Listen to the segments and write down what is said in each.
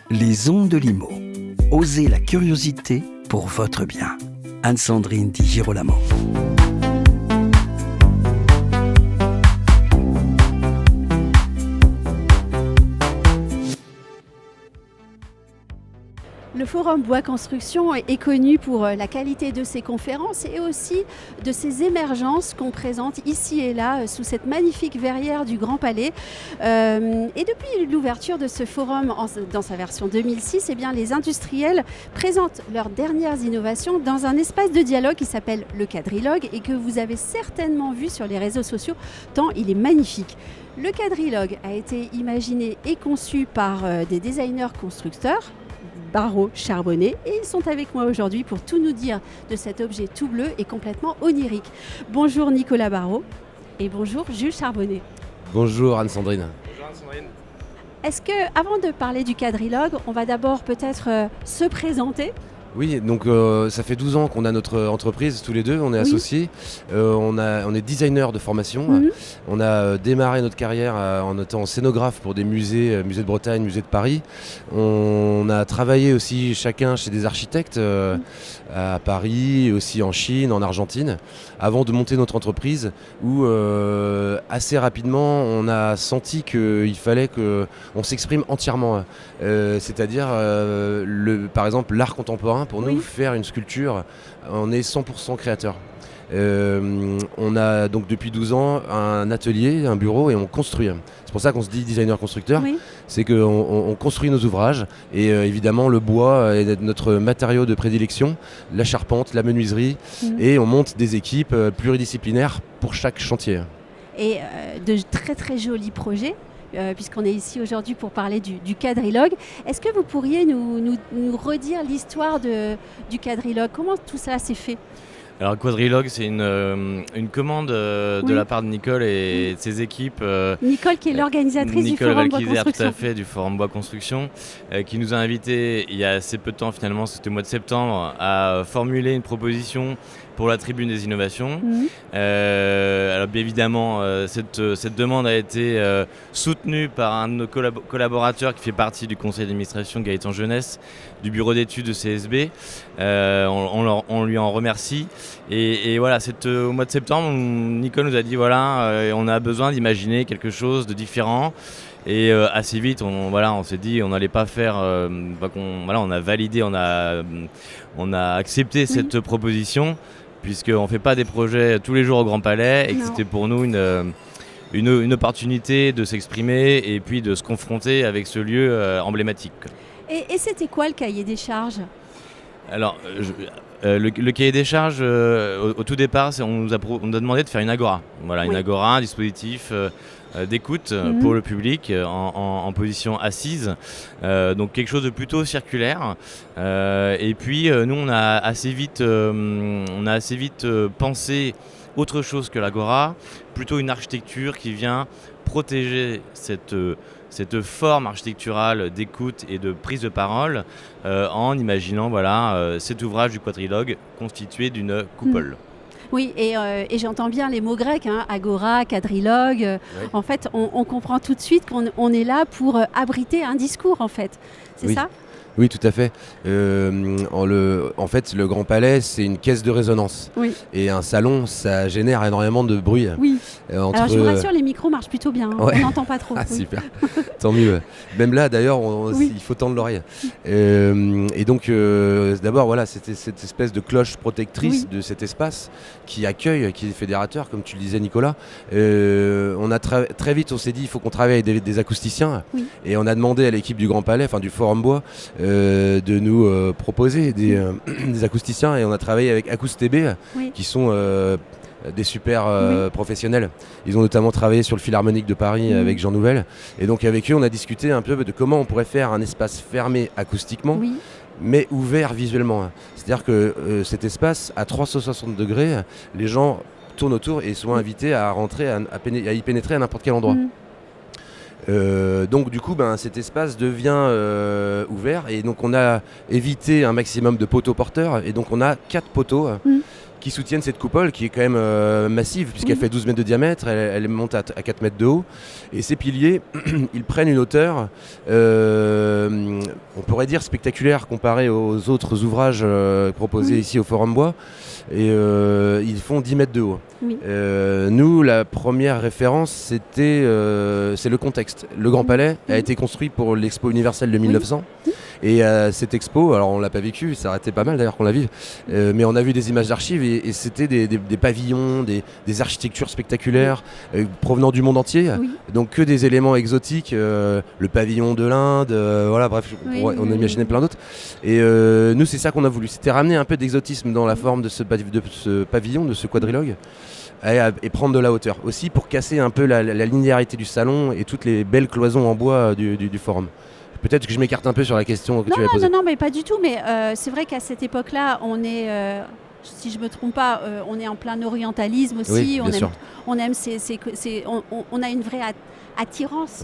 Les ondes de Limo. Osez la curiosité pour votre bien. Anne-Sandrine Di Girolamo. Le Forum Bois Construction est connu pour la qualité de ses conférences et aussi de ses émergences qu'on présente ici et là sous cette magnifique verrière du Grand Palais. Et depuis l'ouverture de ce forum dans sa version 2006, les industriels présentent leurs dernières innovations dans un espace de dialogue qui s'appelle le Quadrilogue et que vous avez certainement vu sur les réseaux sociaux tant il est magnifique. Le Quadrilogue a été imaginé et conçu par des designers constructeurs, Barrault, Charbonnet, et ils sont avec moi aujourd'hui pour tout nous dire de cet objet tout bleu et complètement onirique. Bonjour Nicolas Barrault et bonjour Jules Charbonnet. Bonjour Anne-Sandrine. Bonjour Anne-Sandrine. Est-ce que, avant de parler du Quadrilogue, on va d'abord peut-être se présenter ? Oui, donc ça fait 12 ans qu'on a notre entreprise, tous les deux, on est associés. On est designer de formation. On a démarré notre carrière en étant scénographe pour des musées, musée de Bretagne, musée de Paris. On a travaillé aussi chacun chez des architectes à Paris, aussi en Chine, en Argentine, avant de monter notre entreprise où assez rapidement on a senti qu'il fallait qu'on s'exprime entièrement. C'est-à-dire, par exemple, l'art contemporain. Pour nous, faire une sculpture, on est 100% créateur. On a donc depuis 12 ans un atelier, un bureau et on construit. C'est pour ça qu'on se dit designer-constructeur. C'est qu'on construit nos ouvrages et évidemment le bois est notre matériau de prédilection, la charpente, la menuiserie et on monte des équipes pluridisciplinaires pour chaque chantier. Et de très très jolis projets. Puisqu'on est ici aujourd'hui pour parler du Quadrilogue. Est-ce que vous pourriez nous redire l'histoire du Quadrilogue ? Comment tout ça s'est fait ? Alors Quadrilogue, c'est une commande de la part de Nicole et de ses équipes. Nicole qui est l'organisatrice du Forum Bois Construction. Tout à fait, du Forum Bois Construction, qui nous a invités il y a assez peu de temps finalement, c'était au mois de septembre, à formuler une proposition pour la tribune des innovations. Alors bien évidemment, cette demande a été soutenue par un de nos collaborateurs qui fait partie du conseil d'administration, Gaëtan Jeunesse, du bureau d'études de CSB. On lui en remercie. Et voilà, au mois de septembre, Nicole nous a dit on a besoin d'imaginer quelque chose de différent. Et assez vite, on s'est dit on n'allait pas faire. On a validé, on a accepté cette proposition, puisqu'on ne fait pas des projets tous les jours au Grand Palais et que c'était pour nous une opportunité de s'exprimer et puis de se confronter avec ce lieu emblématique. Et c'était quoi le cahier des charges ? Alors, le cahier des charges, au tout départ, on nous a demandé de faire une agora. Voilà, une agora, un dispositif d'écoute pour le public en position assise. Donc quelque chose de plutôt circulaire. Et puis, nous, on a assez vite pensé autre chose que l'agora, plutôt une architecture qui vient protéger cette forme architecturale d'écoute et de prise de parole en imaginant cet ouvrage du Quadrilogue constitué d'une coupole. Oui, et j'entends bien les mots grecs, agora, quadrilogue. En fait, on comprend tout de suite qu'on est là pour abriter un discours, en fait. C'est ça ? Oui, tout à fait. En fait, le Grand Palais, c'est une caisse de résonance. Et un salon, ça génère énormément de bruit. Oui. Alors, je vous rassure, les micros marchent plutôt bien. On n'entend pas trop. Super. Tant mieux. Même là, d'ailleurs, il faut tendre l'oreille. Et donc, d'abord, c'était cette espèce de cloche protectrice de cet espace qui accueille, qui est fédérateur, comme tu le disais, Nicolas. On a très vite, on s'est dit, il faut qu'on travaille avec des acousticiens. Et on a demandé à l'équipe du Grand Palais, du Forum Bois, de nous proposer des acousticiens et on a travaillé avec AcousTB qui sont des super professionnels. Ils ont notamment travaillé sur le Philharmonique de Paris avec Jean Nouvel et donc avec eux on a discuté un peu de comment on pourrait faire un espace fermé acoustiquement mais ouvert visuellement. C'est-à-dire que cet espace à 360 degrés, les gens tournent autour et sont invités à rentrer, à y pénétrer à n'importe quel endroit. Donc du coup cet espace devient ouvert et donc on a évité un maximum de poteaux porteurs et donc on a 4 poteaux qui soutiennent cette coupole qui est quand même massive puisqu'elle fait 12 mètres de diamètre, elle monte à 4 mètres de haut. Et ces piliers, ils prennent une hauteur, on pourrait dire spectaculaire comparé aux autres ouvrages proposés ici au Forum Bois. Et ils font 10 mètres de haut. Oui. Nous, la première référence, c'est le contexte. Le Grand Palais a été construit pour l'Expo universelle de 1900. Et cette expo, alors on l'a pas vécu, ça aurait été pas mal d'ailleurs qu'on la vive, mais on a vu des images d'archives et c'était des pavillons, des architectures spectaculaires provenant du monde entier. Oui. Donc que des éléments exotiques, le pavillon de l'Inde, voilà, bref, on a imaginé plein d'autres. Et nous, c'est ça qu'on a voulu, c'était ramener un peu d'exotisme dans la forme de ce pavillon, de ce quadrilogue. Et prendre de la hauteur aussi pour casser un peu la linéarité du salon et toutes les belles cloisons en bois du forum. Peut-être que je m'écarte un peu sur la question que tu avais posée. Non, mais pas du tout. Mais c'est vrai qu'à cette époque-là, on est, si je me trompe pas, on est en plein orientalisme aussi. Oui, bien sûr. On aime on a une vraie attirance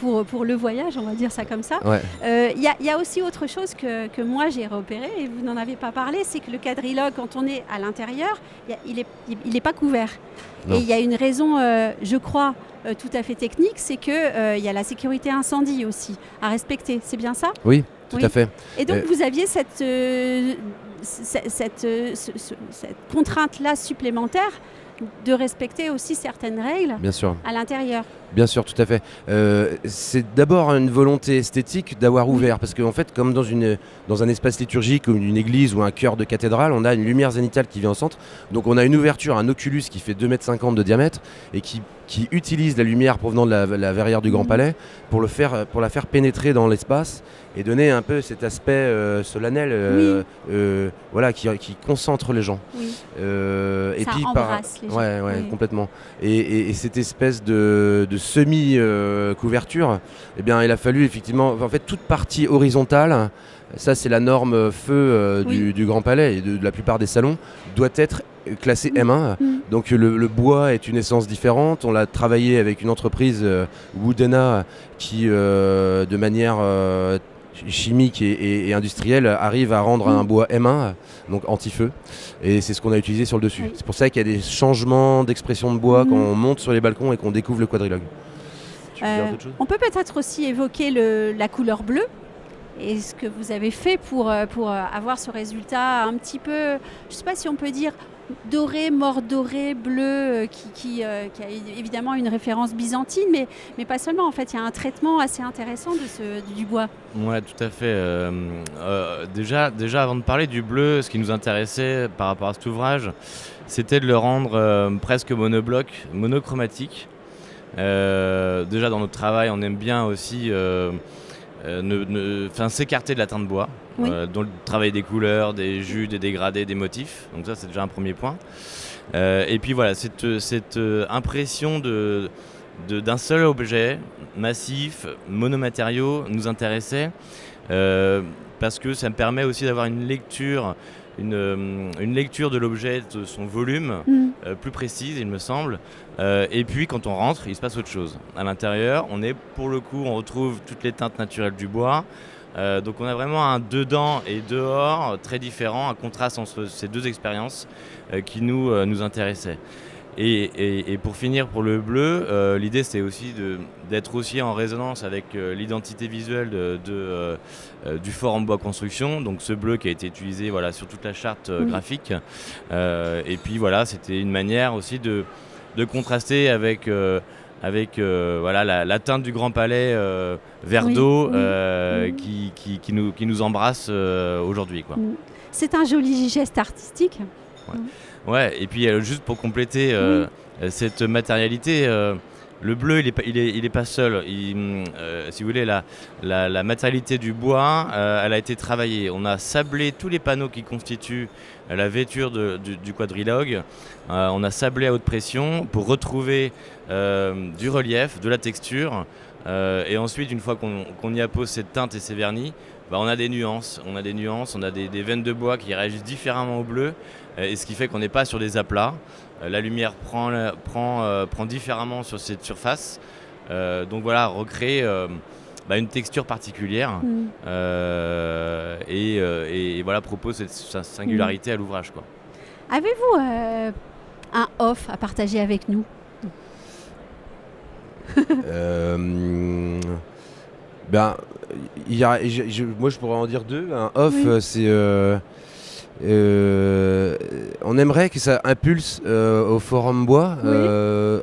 pour le voyage, on va dire ça comme ça. Y a aussi autre chose que moi j'ai repéré, et vous n'en avez pas parlé, c'est que le quadrilogue, quand on est à l'intérieur, il est pas couvert. Non. Et il y a une raison, je crois, tout à fait technique, c'est qu'il y a la sécurité incendie aussi à respecter. C'est bien ça ? Oui, tout à fait. Et donc vous aviez cette contrainte-là supplémentaire de respecter aussi certaines règles à l'intérieur. Bien sûr, tout à fait. C'est d'abord une volonté esthétique d'avoir ouvert, parce qu'en fait, comme dans un espace liturgique ou une église ou un chœur de cathédrale, on a une lumière zénithale qui vient au centre. Donc on a une ouverture, un oculus qui fait 2,50 m de diamètre et qui utilise la lumière provenant de la verrière du Grand Palais pour la faire pénétrer dans l'espace et donner un peu cet aspect solennel voilà, qui concentre les gens. Oui. Et ça puis embrasse les gens. Ouais, complètement. Et cette espèce de semi-couverture, eh bien, il a fallu effectivement, en fait, toute partie horizontale, ça c'est la norme feu du Grand Palais et de la plupart des salons, doit être classé M1. Donc le bois est une essence différente. On l'a travaillé avec une entreprise, Woodena, qui de manière chimique et industrielle arrive à rendre un bois M1, donc anti-feu, et c'est ce qu'on a utilisé sur le dessus. C'est pour ça qu'il y a des changements d'expression de bois quand on monte sur les balcons et qu'on découvre le quadrilogue. Tu veux dire d'autres choses ? On peut peut-être aussi évoquer la couleur bleue et ce que vous avez fait pour avoir ce résultat un petit peu, je ne sais pas si on peut dire doré, mordoré, bleu, qui a évidemment une référence byzantine, mais pas seulement. En fait, il y a un traitement assez intéressant du bois. Ouais, tout à fait. Déjà, avant de parler du bleu, ce qui nous intéressait par rapport à cet ouvrage, c'était de le rendre presque monochromatique. Déjà, dans notre travail, on aime bien aussi s'écarter de la teinte bois, dans le travail des couleurs, des jus, des dégradés, des motifs. Donc ça, c'est déjà un premier point. Et puis voilà, cette impression d'un seul objet massif, monomatériau, nous intéressait parce que ça me permet aussi d'avoir une lecture de l'objet, de son volume plus précise, il me semble. Et puis quand on rentre, il se passe autre chose. À l'intérieur, on retrouve toutes les teintes naturelles du bois. Donc on a vraiment un dedans et dehors très différent, un contraste entre ces deux expériences qui nous intéressaient. Et pour finir, pour le bleu, l'idée c'était aussi d'être aussi en résonance avec l'identité visuelle du Forum Bois Construction, donc ce bleu qui a été utilisé sur toute la charte graphique. Et puis voilà, c'était une manière aussi de contraster avec la teinte du Grand Palais vert d'eau qui nous embrasse aujourd'hui, quoi. C'est un joli geste artistique. Ouais, et puis juste pour compléter cette matérialité, le bleu il est pas seul. Si vous voulez, la matérialité du bois, elle a été travaillée. On a sablé tous les panneaux qui constituent la vêture du quadrilogue. On a sablé à haute pression pour retrouver du relief, de la texture. Et ensuite, une fois qu'on y appose cette teinte et ces vernis, on a des nuances. On a des veines de bois qui réagissent différemment au bleu. Et ce qui fait qu'on n'est pas sur des aplats. La lumière prend différemment sur cette surface. Donc voilà, recréer une texture particulière et voilà, propose cette singularité à l'ouvrage, quoi. Avez-vous un off à partager avec nous? Ben, moi je pourrais en dire deux. Un off, c'est on aimerait que ça impulse au Forum Bois,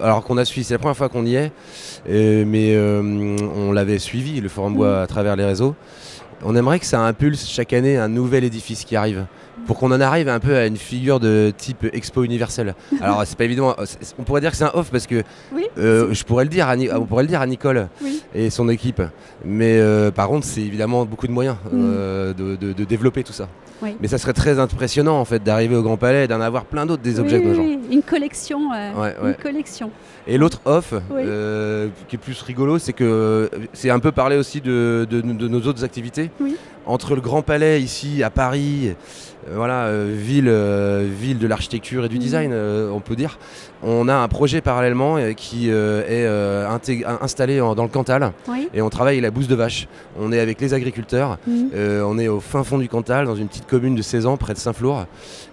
alors qu'on a suivi, c'est la première fois qu'on y est, mais on l'avait suivi, le Forum Bois, à travers les réseaux. On aimerait que ça impulse chaque année un nouvel édifice qui arrive, pour qu'on en arrive un peu à une figure de type Expo universelle. Alors c'est pas évident, on pourrait dire que c'est un off parce que on pourrait le dire à Nicole et son équipe, mais par contre c'est évidemment beaucoup de moyens de développer tout ça. Oui. Mais ça serait très impressionnant en fait d'arriver au Grand Palais et d'en avoir plein d'autres des objets de nos gens. Une collection. Une collection. Et l'autre off, qui est plus rigolo, c'est que c'est un peu parler aussi de nos autres activités. Entre le Grand Palais ici à Paris, ville de l'architecture et du design, on peut dire. On a un projet parallèlement qui est installé dans le Cantal, et on travaille avec la Bouse de Vache. On est avec les agriculteurs, on est au fin fond du Cantal, dans une petite commune de 16 ans près de Saint-Flour,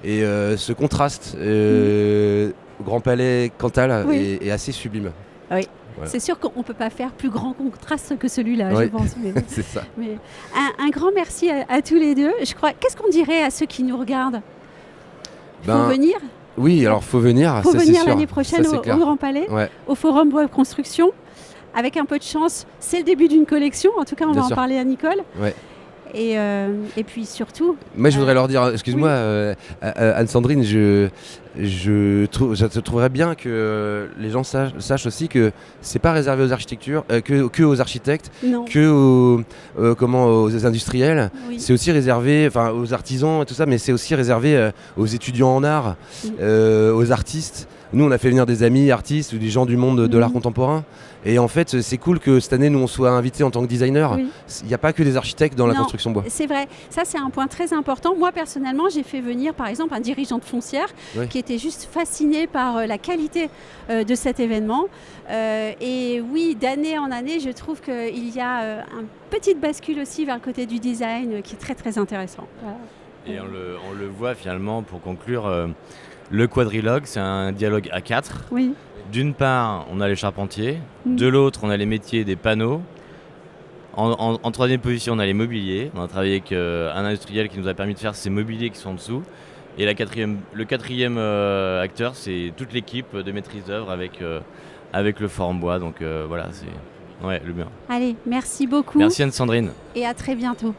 et ce contraste Grand Palais Cantal est assez sublime. Oui. Voilà. C'est sûr qu'on ne peut pas faire plus grand contraste que celui-là, je pense. Mais, c'est ça. Mais un grand merci à tous les deux. Je crois. Qu'est-ce qu'on dirait à ceux qui nous regardent? Faut venir. Oui, alors faut venir. Faut venir l'année prochaine au Grand Palais, au Forum Bois Construction. Avec un peu de chance, c'est le début d'une collection. En tout cas, on va en parler à Nicole. Et puis surtout... Moi, je voudrais leur dire, excuse-moi, Anne-Sandrine, je trouverais bien que les gens sachent aussi que c'est pas réservé aux architectures, que aux architectes, aux industriels. C'est aussi réservé, aux artisans et tout ça, mais c'est aussi réservé aux étudiants en art, aux artistes. Nous, on a fait venir des amis artistes ou des gens du monde de l'art contemporain. Et en fait, c'est cool que cette année, nous, on soit invités en tant que designer. Il n'y a pas que des architectes dans la construction bois. C'est vrai. Ça, c'est un point très important. Moi, personnellement, j'ai fait venir, par exemple, un dirigeant de foncière qui était juste fasciné par la qualité de cet événement. Et oui, d'année en année, je trouve qu'il y a une petite bascule aussi vers le côté du design qui est très, très intéressant. Et on le voit finalement, pour conclure, le quadrilogue, c'est un dialogue à 4. D'une part, on a les charpentiers, de l'autre, on a les métiers des panneaux. En troisième position, on a les mobiliers. On a travaillé avec un industriel qui nous a permis de faire ces mobiliers qui sont en dessous. Et le quatrième acteur, c'est toute l'équipe de maîtrise d'œuvre avec le Forum Bois. Donc voilà, c'est le mien. Allez, merci beaucoup. Merci Anne-Sandrine. Et à très bientôt.